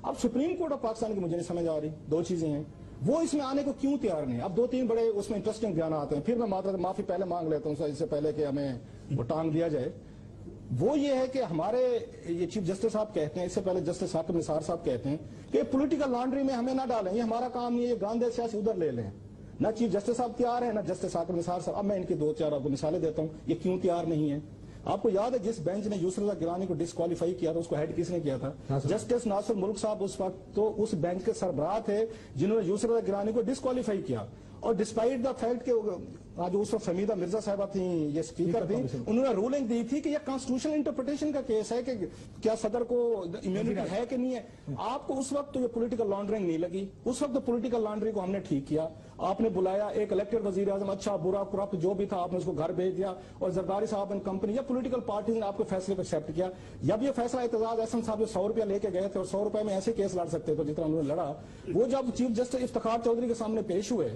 अब supreme court of Pakistan की मुझे नहीं समझ आ रही, दो चीजें हैं, वो इसमें आने को क्यों तैयार नहीं। अब 2-3 बड़े उसमें इंटरेस्टिंग बयान आते हैं, फिर मैं माफी पहले मांग लेता हूँ इससे पहले कि हमें वो टांग दिया जाए। वो ये है कि हमारे ये चीफ जस्टिस साहब कहते हैं, इससे पहले जस्टिस साकिब निसार साहब कहते हैं कि पॉलिटिकल लॉन्ड्री में हमें ना डालें, ये हमारा काम नहीं है, ये गांधी सियासी उधर ले लें। ना चीफ जस्टिस साहब तैयार है, ना जस्टिस साकिब निसार साहब। अब मैं इनकी 2-4 आपको मिसालें देता हूँ, ये क्यों तैयार नहीं है। आपको याद है जिस बेंच ने यूसुफ रज़ा गिलानी को डिस्क्वालीफाई किया था, उसको हेड किसने किया था? जस्टिस नासिर मुल्क साहब उस वक्त तो उस बेंच के सरबराह थे जिन्होंने यूसुफ रज़ा गिलानी को डिस्क्वालीफाई किया। और डिस्पाइट द फैक्ट के आज उस वक्त फमीदा मिर्जा साहबा थी, ये स्पीकर थी, उन्होंने रूलिंग दी थी कि ये कॉन्स्टिट्यूशनल इंटरप्रिटेशन का केस है कि क्या सदर को इम्यूनिटी है कि नहीं है। आपको उस वक्त तो ये पॉलिटिकल लॉन्ड्रिंग नहीं लगी, उस वक्त तो पॉलिटिकल लॉन्ड्रिंग को हमने ठीक किया। आपने बुलाया एक इलेक्टेड वजीर आजम, अच्छा बुरा करप्ट जो भी था, आपने उसको घर भेज दिया और जरदारी साहब एंड कंपनी या पॉलिटिकल पार्टी ने आपके फैसले को एक्सेप्ट किया। जब ये फैसला एतजाज अहसन साहब जो 100 रुपया लेके गए थे और 100 रुपए में ऐसे केस लड़ सकते थे जितना उन्होंने लड़ा, वो जब चीफ जस्टिस इफ्तिखार चौधरी के सामने पेश हुए,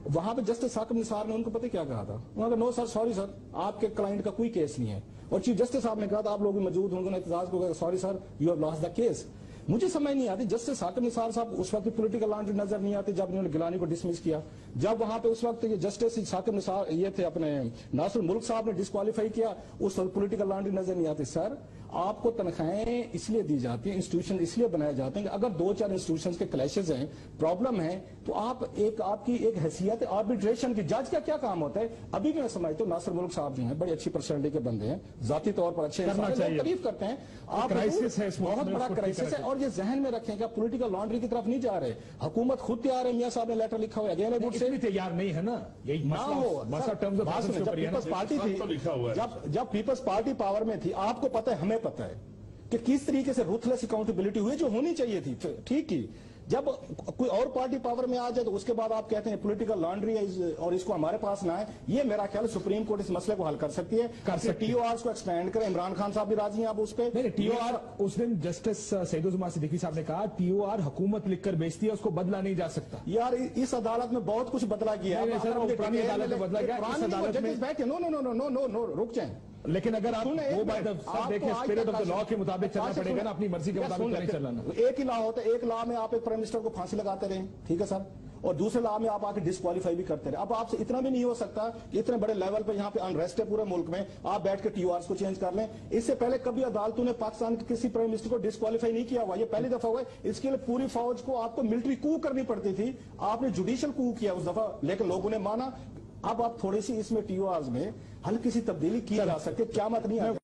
वहां पे जस्टिस साकिब निसार ने उनको पता क्या कहा था? उन्होंने कहा नो सर, सॉरी सर, आपके क्लाइंट का कोई केस नहीं है। और चीफ जस्टिस साहब ने कहा था, आप लोग भी मौजूद होंगे, एतजाज को, sorry sir, you have lost the case. मुझे समझ नहीं आती जस्टिस साकिब निसार साहब उस वक्त पॉलिटिकल लॉन्ड्री नजर नहीं आती जब उन्होंने गिलानी को डिसमिस किया। जब वहां पे उस वक्त ये जस्टिस साकिब निसार ये थे अपने नासिर मुल्क साहब ने डिस्क्वालीफाई किया, उस वक्त पॉलिटिकल लॉन्ड्री नजर नहीं आती। सर आपको तनख्वाहें इसलिए दी जाती हैं, इंस्टीट्यूशन इसलिए बनाए जाते हैं कि अगर 2-4 इंस्टीट्यूशंस के क्लैशेज हैं, प्रॉब्लम है, तो आप आपकी एक हैसियत आर्बिट्रेशन की, जज का क्या काम होता है? अभी भी मैं समझता हूँ नासिर मुल्क साहब जो हैं बड़े अच्छी पर्सनैलिटी के बंदे हैं, जाती तौर पर अच्छे तारीफ करते हैं, आप बहुत बड़ा क्राइसिस है। और ये जहन में रखें कि पॉलिटिकल लॉन्ड्री की तरफ नहीं जा रहे, हुकूमत खुद तैयार है, मियां साहब ने लेटर लिखा हुआ है, तैयार नहीं है ना, यही ना हो। जब पीपल्स पार्टी थी, जब पीपल्स पार्टी पावर में थी, आपको पता है, हमें पता है कि किस तरीके से रूथलेस अकाउंटेबिलिटी हुई जो होनी चाहिए थी, ठीक की। जब कोई और पार्टी पावर में आ जाए तो उसके बाद आप कहते हैं पॉलिटिकल लॉन्ड्री है और इसको हमारे पास ना है। ये मेरा ख्याल सुप्रीम कोर्ट इस मसले को हल कर सकती है, टीओआर को एक्सपेंड करें। इमरान खान साहब भी राजी हैं आप उस पर? टीओआर उस दिन जस्टिस सईदुज़्ज़मान सिद्दीकी साहब ने कहा टीओआर हुकूमत लिखकर बेचती है, उसको बदला नहीं जा सकता। यार इस अदालत में बहुत कुछ बदला गया है, पुरानी अदालत में बदला गया, इस अदालत में नो रुक जाए। लेकिन अगर आप स्पिरिट ऑफ द लॉ के मुताबिक चलना पड़ेगा ना, अपनी मर्जी के मुताबिक नहीं चलना। एक ही लॉ होता है, एक लॉ में आप एक प्राइम मिनिस्टर को फांसी लगाते रहे, ठीक है सर, और दूसरे लॉ में आप आके डिस्क्वालीफाई भी करते रहे। अब आपसे इतना भी नहीं हो सकता कि इतने बड़े लेवल पे यहाँ पे अनरेस्ट है पूरे मुल्क में, आप बैठ के टीओआर को चेंज कर लें। इससे पहले कभी अदालतों ने पाकिस्तान के किसी प्राइम मिनिस्टर को डिस्क्वालीफाई नहीं किया हुआ, ये पहली दफा हुआ है। इसके लिए पूरी फौज को आपको मिलिट्री कू करनी पड़ती थी, आपने जुडिशियल कू किया उस दफा, लेकिन लोगों ने माना। अब आप थोड़ी सी इसमें टीओआर में हल्की सी तब्दीली की जा सकती है, क्या मत नहीं है।